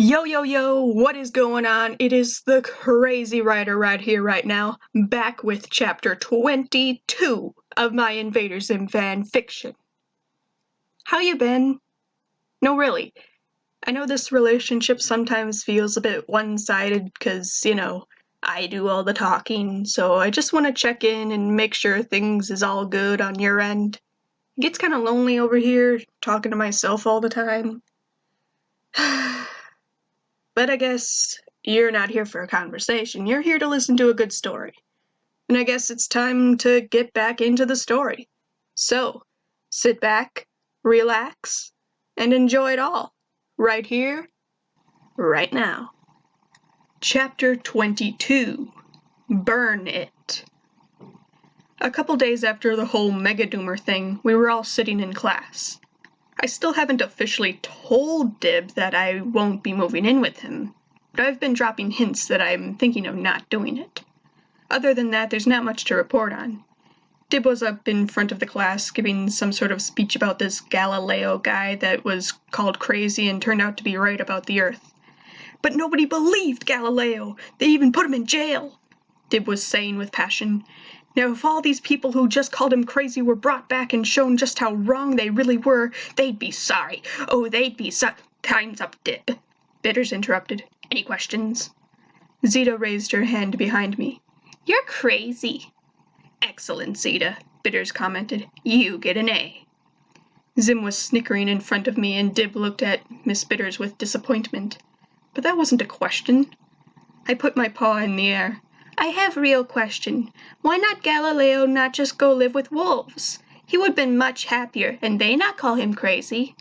Yo, yo, yo, what is going on? It is the Crazy Writer right here, right now, back with chapter 22 of my Invader Zim fan fiction. How you been? No, really. I know this relationship sometimes feels a bit one-sided because, I do all the talking, so I just want to check in and make sure things is all good on your end. It gets kind of lonely over here, talking to myself all the time. But I guess you're not here for a conversation. You're here to listen to a good story. And I guess it's time to get back into the story. So, sit back, relax, and enjoy it all. Right here, right now. Chapter 22 Burn It. A couple days after the whole Megadoomer thing, we were all sitting in class. I still haven't officially told Dib that I won't be moving in with him, but I've been dropping hints that I'm thinking of not doing it. Other than that, there's not much to report on. Dib was up in front of the class giving some sort of speech about this Galileo guy that was called crazy and turned out to be right about the Earth. But nobody believed Galileo! They even put him in jail! Dib was saying with passion. Now, if all these people who just called him crazy were brought back and shown just how wrong they really were, they'd be sorry. Oh, they'd be Time's up, Dib. Bitters interrupted. Any questions? Zeta raised her hand behind me. You're crazy. Excellent, Zeta, Bitters commented. You get an A. Zim was snickering in front of me, and Dib looked at Miss Bitters with disappointment. But that wasn't a question. I put my paw in the air. I have a real question. Why not Galileo not just go live with wolves? He would have been much happier, and they not call him crazy.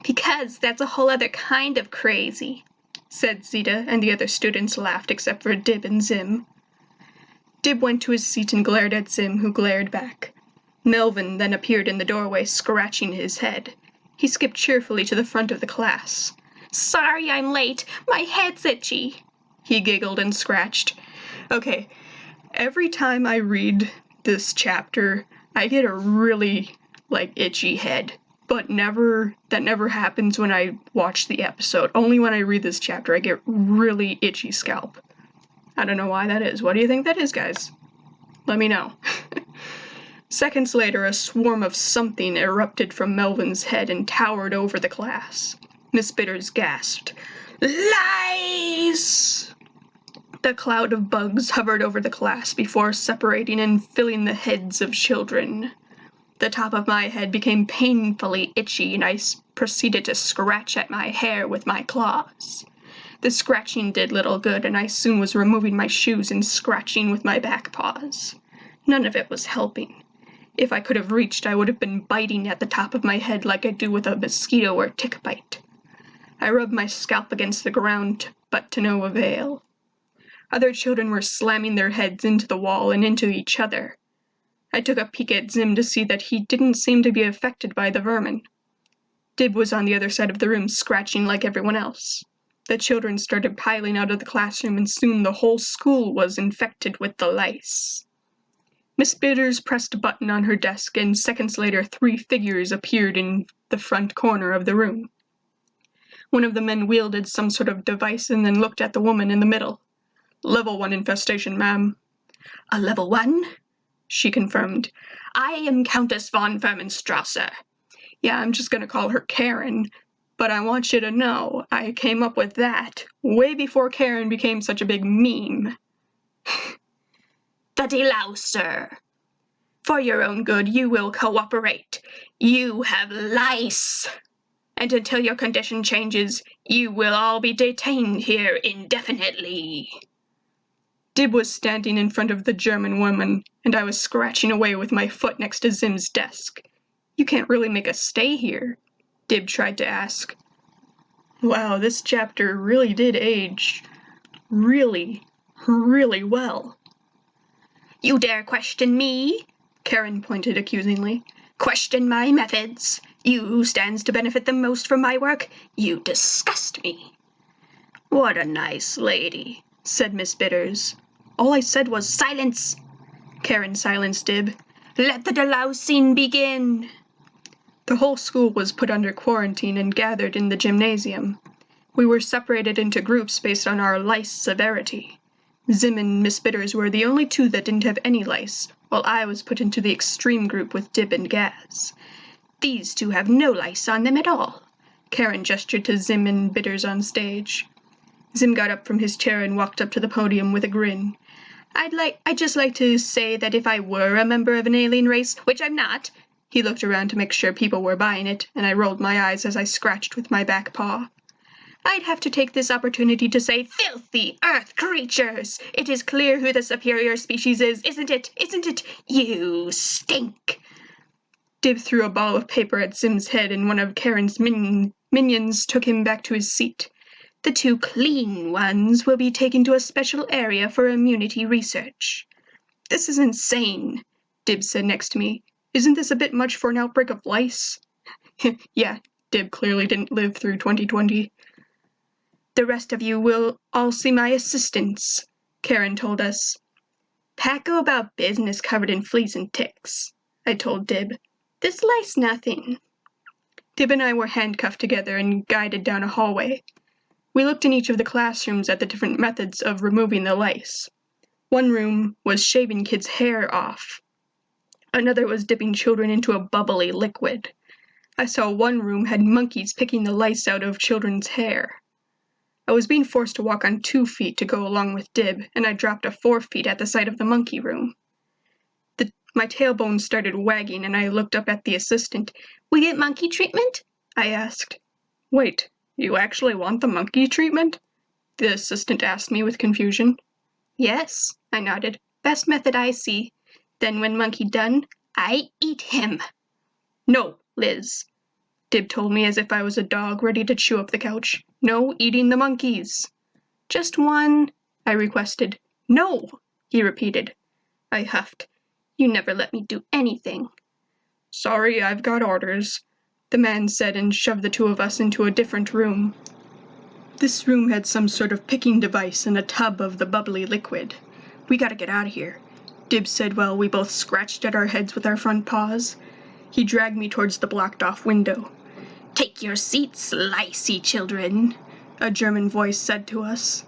Because that's a whole other kind of crazy, said Zeta, and the other students laughed except for Dib and Zim. Dib went to his seat and glared at Zim, who glared back. Melvin then appeared in the doorway, scratching his head. He skipped cheerfully to the front of the class. Sorry I'm late. My head's itchy. He giggled and scratched. Okay, every time I read this chapter, I get a really, itchy head. But that never happens when I watch the episode. Only when I read this chapter, I get really itchy scalp. I don't know why that is. What do you think that is, guys? Let me know. Seconds later, a swarm of something erupted from Melvin's head and towered over the class. Miss Bitters gasped. Lice! The cloud of bugs hovered over the class before separating and filling the heads of children. The top of my head became painfully itchy, and I proceeded to scratch at my hair with my claws. The scratching did little good, and I soon was removing my shoes and scratching with my back paws. None of it was helping. If I could have reached, I would have been biting at the top of my head like I do with a mosquito or tick bite. I rubbed my scalp against the ground, but to no avail. Other children were slamming their heads into the wall and into each other. I took a peek at Zim to see that he didn't seem to be affected by the vermin. Dib was on the other side of the room, scratching like everyone else. The children started piling out of the classroom, and soon the whole school was infected with the lice. Miss Bitters pressed a button on her desk, and seconds later 3 figures appeared in the front corner of the room. One of the men wielded some sort of device and then looked at the woman in the middle. Level 1 infestation, ma'am. A level 1? She confirmed. I am Countess von Vermenstrasser. Yeah, I'm just gonna call her Karen, but I want you to know I came up with that way before Karen became such a big meme. The delouser. For your own good, you will cooperate. You have lice. And until your condition changes, you will all be detained here indefinitely. Dib was standing in front of the German woman, and I was scratching away with my foot next to Zim's desk. You can't really make us stay here, Dib tried to ask. Wow, this chapter really did age really, really well. You dare question me? Karen pointed accusingly. Question my methods. You who stands to benefit the most from my work. You disgust me. What a nice lady, said Miss Bitters. All I said was silence. Karen silenced Dib. Let the delousing begin. The whole school was put under quarantine and gathered in the gymnasium. We were separated into groups based on our lice severity. Zim and Miss Bitters were the only two that didn't have any lice, while I was put into the extreme group with Dib and Gaz. These two have no lice on them at all. Karen gestured to Zim and Bitters on stage. Zim got up from his chair and walked up to the podium with a grin. I'd just like to say that if I were a member of an alien race, which I'm not, he looked around to make sure people were buying it, and I rolled my eyes as I scratched with my back paw. I'd have to take this opportunity to say, filthy earth creatures! It is clear who the superior species is, isn't it? Isn't it? You stink! Dib threw a ball of paper at Zim's head, and one of Karen's minions took him back to his seat. The two clean ones will be taken to a special area for immunity research. This is insane, Dib said next to me. Isn't this a bit much for an outbreak of lice? Yeah, Dib clearly didn't live through 2020. The rest of you will all see my assistants, Karen told us. Pack-o about business covered in fleas and ticks, I told Dib. This lice nothing. Dib and I were handcuffed together and guided down a hallway. We looked in each of the classrooms at the different methods of removing the lice. One room was shaving kids' hair off. Another was dipping children into a bubbly liquid. I saw one room had monkeys picking the lice out of children's hair. I was being forced to walk on 2 feet to go along with Dib, and I dropped to 4 feet at the sight of the monkey room. My tailbone started wagging, and I looked up at the assistant. We get monkey treatment? I asked. Wait, you actually want the monkey treatment? The assistant asked me with confusion. Yes, I nodded. Best method I see. Then when monkey done, I eat him. No, Liz, Dib told me as if I was a dog ready to chew up the couch. No eating the monkeys. Just one, I requested. No, he repeated. I huffed. You never let me do anything. Sorry, I've got orders, the man said and shoved the two of us into a different room. This room had some sort of picking device and a tub of the bubbly liquid. We gotta get out of here, Dib said while we both scratched at our heads with our front paws. He dragged me towards the blocked-off window. Take your seats, licey children, a German voice said to us.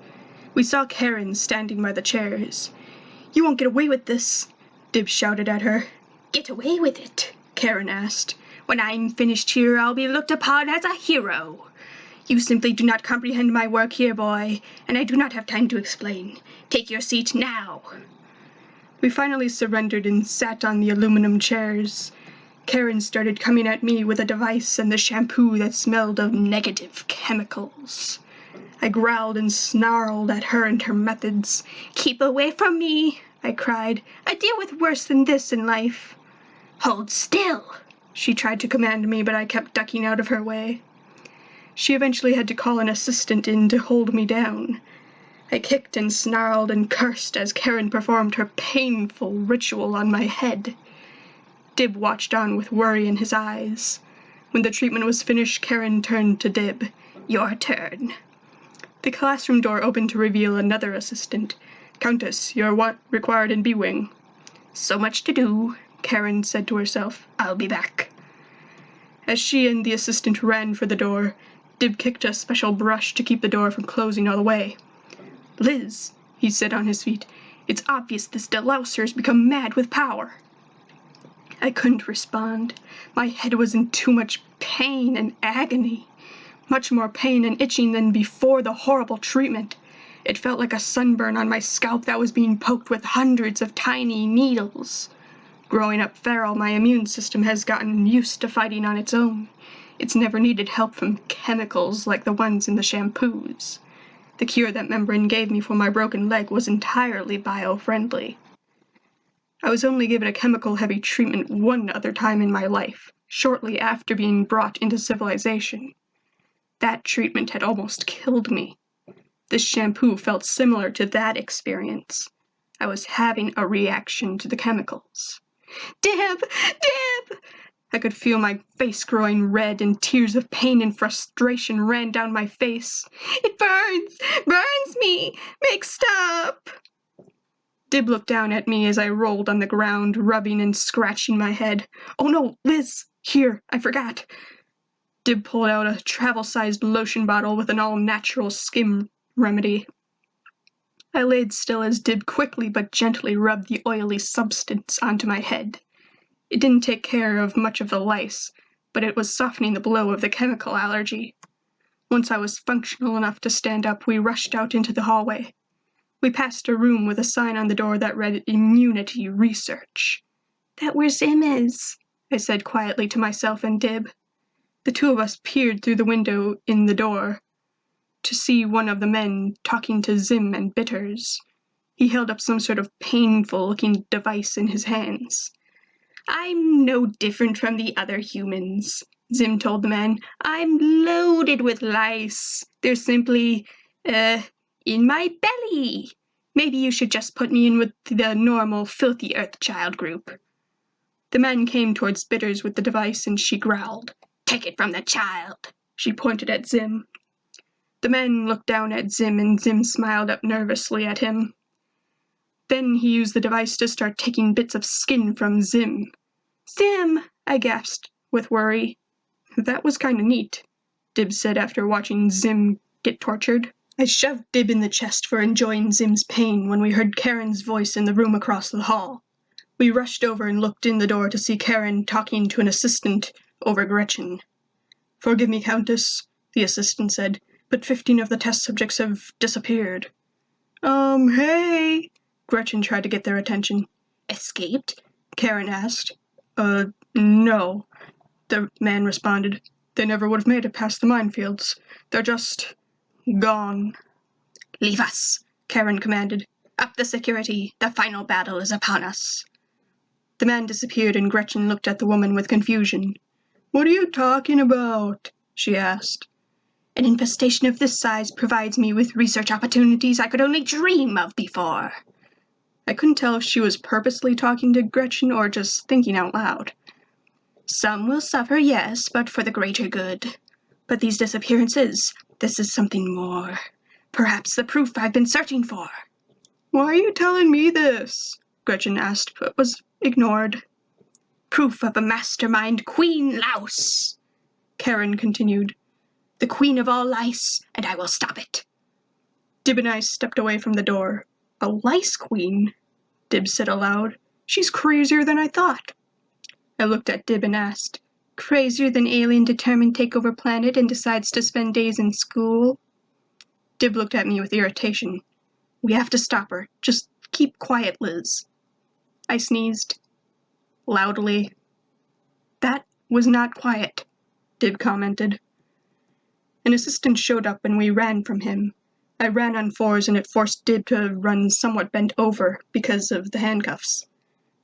We saw Karen standing by the chairs. You won't get away with this, Dib shouted at her. Get away with it, Karen asked. When I'm finished here, I'll be looked upon as a hero. You simply do not comprehend my work here, boy, and I do not have time to explain. Take your seat now. We finally surrendered and sat on the aluminum chairs. Karen started coming at me with a device and the shampoo that smelled of negative chemicals. I growled and snarled at her and her methods. Keep away from me, I cried. I deal with worse than this in life. Hold still, she tried to command me, but I kept ducking out of her way. She eventually had to call an assistant in to hold me down. I kicked and snarled and cursed as Karen performed her painful ritual on my head. Dib watched on with worry in his eyes. When the treatment was finished, Karen turned to Dib. Your turn. The classroom door opened to reveal another assistant. Countess, you're required in B-Wing. So much to do, Karen said to herself. I'll be back. As she and the assistant ran for the door, Dib kicked a special brush to keep the door from closing all the way. Liz, he said on his feet, it's obvious this delouser's become mad with power. I couldn't respond. My head was in too much pain and agony. Much more pain and itching than before the horrible treatment. It felt like a sunburn on my scalp that was being poked with hundreds of tiny needles. Growing up feral, my immune system has gotten used to fighting on its own. It's never needed help from chemicals like the ones in the shampoos. The cure that Membran gave me for my broken leg was entirely bio-friendly. I was only given a chemical-heavy treatment one other time in my life, shortly after being brought into civilization. That treatment had almost killed me. This shampoo felt similar to that experience. I was having a reaction to the chemicals. Dib! Dib! I could feel my face growing red and tears of pain and frustration ran down my face. It burns! Burns me! Make stop! Dib looked down at me as I rolled on the ground, rubbing and scratching my head. Oh no, Liz! Here, I forgot. Dib pulled out a travel-sized lotion bottle with an all-natural skin remedy. I laid still as Dib quickly but gently rubbed the oily substance onto my head. It didn't take care of much of the lice, but it was softening the blow of the chemical allergy. Once I was functional enough to stand up, we rushed out into the hallway. We passed a room with a sign on the door that read Immunity Research. "That where Zim is," I said quietly to myself and Dib. The two of us peered through the window in the door to see one of the men talking to Zim and Bitters. He held up some sort of painful-looking device in his hands. "I'm no different from the other humans," Zim told the man. "I'm loaded with lice. They're simply, in my belly. Maybe you should just put me in with the normal filthy Earthchild group." The man came towards Bitters with the device and she growled. "Take it from the child." She pointed at Zim. The man looked down at Zim and Zim smiled up nervously at him. Then he used the device to start taking bits of skin from Zim. "Zim!" I gasped with worry. "That was kinda neat," Dib said after watching Zim get tortured. I shoved Dib in the chest for enjoying Zim's pain when we heard Karen's voice in the room across the hall. We rushed over and looked in the door to see Karen talking to an assistant over Gretchen. "Forgive me, Countess," the assistant said, "but 15 of the test subjects have disappeared." Hey!" Gretchen tried to get their attention. "Escaped?" Karen asked. No," the man responded. "They never would have made it past the minefields. They're just gone." "Leave us," Karen commanded. "Up the security. The final battle is upon us." The man disappeared and Gretchen looked at the woman with confusion. "What are you talking about?" she asked. "An infestation of this size provides me with research opportunities I could only dream of before." I couldn't tell if she was purposely talking to Gretchen or just thinking out loud. "Some will suffer, yes, but for the greater good. But these disappearances, this is something more. Perhaps the proof I've been searching for." "Why are you telling me this?" Gretchen asked, but was ignored. "Proof of a mastermind Queen Louse," Karen continued. "The queen of all lice, and I will stop it." Dib and I stepped away from the door. "A lice queen?" Dib said aloud. "She's crazier than I thought." I looked at Dib and asked, "Crazier than alien determined takeover planet and decides to spend days in school?" Dib looked at me with irritation. "We have to stop her. Just keep quiet, Liz." I sneezed. Loudly. "That was not quiet," Dib commented. An assistant showed up and we ran from him. I ran on 4s and it forced Dib to run somewhat bent over because of the handcuffs.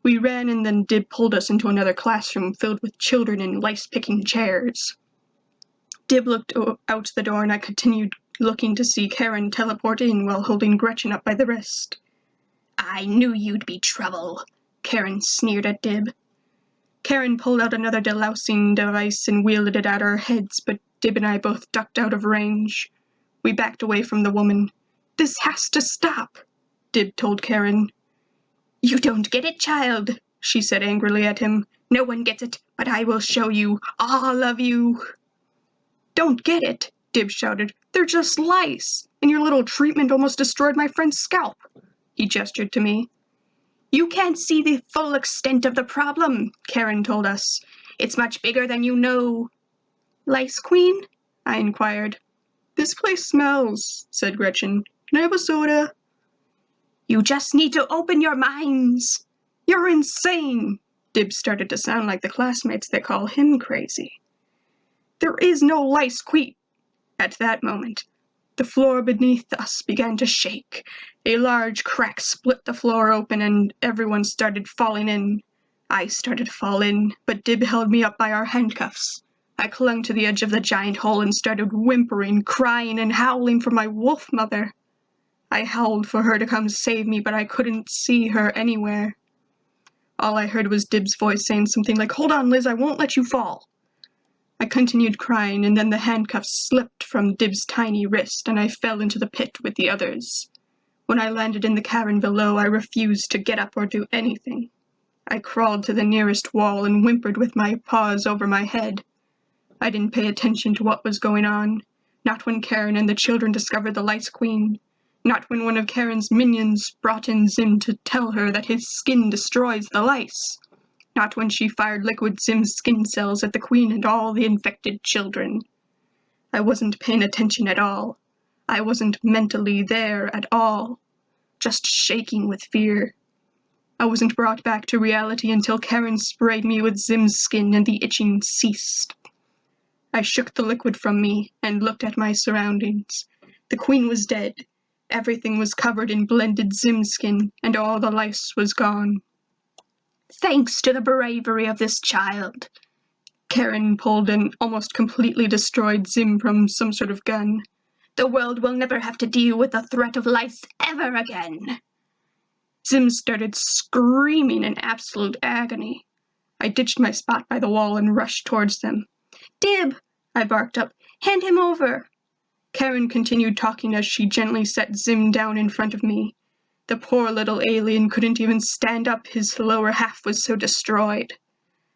We ran and then Dib pulled us into another classroom filled with children in lice-picking chairs. Dib looked out the door and I continued looking to see Karen teleport in while holding Gretchen up by the wrist. "I knew you'd be trouble," Karen sneered at Dib. Karen pulled out another delousing device and wielded it at our heads, but Dib and I both ducked out of range. We backed away from the woman. "This has to stop," Dib told Karen. "You don't get it, child," she said angrily at him. "No one gets it, but I will show you, all of you." "Don't get it," Dib shouted. "They're just lice, and your little treatment almost destroyed my friend's scalp." He gestured to me. "You can't see the full extent of the problem," Karen told us. "It's much bigger than you know." "Lice Queen?" I inquired. "This place smells," said Gretchen. "Can I have a soda?" "You just need to open your minds." "You're insane!" Dib started to sound like the classmates that call him crazy. "There is no lice queen." At that moment, the floor beneath us began to shake. A large crack split the floor open and everyone started falling in. I started to fall in, but Dib held me up by our handcuffs. I clung to the edge of the giant hole and started whimpering, crying, and howling for my wolf mother. I howled for her to come save me, but I couldn't see her anywhere. All I heard was Dib's voice saying something like, "Hold on, Liz, I won't let you fall." I continued crying, and then the handcuffs slipped from Dib's tiny wrist, and I fell into the pit with the others. When I landed in the cavern below, I refused to get up or do anything. I crawled to the nearest wall and whimpered with my paws over my head. I didn't pay attention to what was going on, not when Karen and the children discovered the Lice Queen, not when one of Karen's minions brought in Zim to tell her that his skin destroys the lice, not when she fired liquid Zim's skin cells at the Queen and all the infected children. I wasn't paying attention at all. I wasn't mentally there at all, just shaking with fear. I wasn't brought back to reality until Karen sprayed me with Zim's skin and the itching ceased. I shook the liquid from me and looked at my surroundings. The Queen was dead. Everything was covered in blended Zim skin, and all the lice was gone. Thanks to the bravery of this child. Karen pulled an almost completely destroyed Zim from some sort of gun. The world will never have to deal with the threat of lice ever again. Zim started screaming in absolute agony. I ditched my spot by the wall and rushed towards them. Dib, I barked up. Hand him over. Karen continued talking as she gently set Zim down in front of me. The poor little alien couldn't even stand up, his lower half was so destroyed.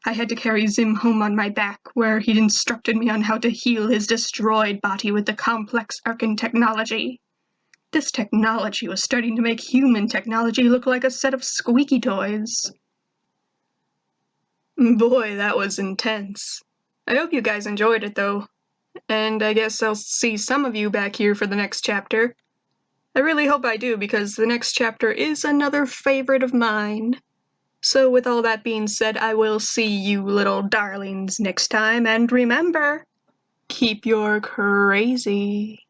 I had to carry Zim home on my back, where he'd instructed me on how to heal his destroyed body with the complex Arkan technology. This technology was starting to make human technology look like a set of squeaky toys. Boy, that was intense. I hope you guys enjoyed it, though. And I guess I'll see some of you back here for the next chapter. I really hope I do, because the next chapter is another favorite of mine. So with all that being said, I will see you little darlings next time, and remember, keep your crazy.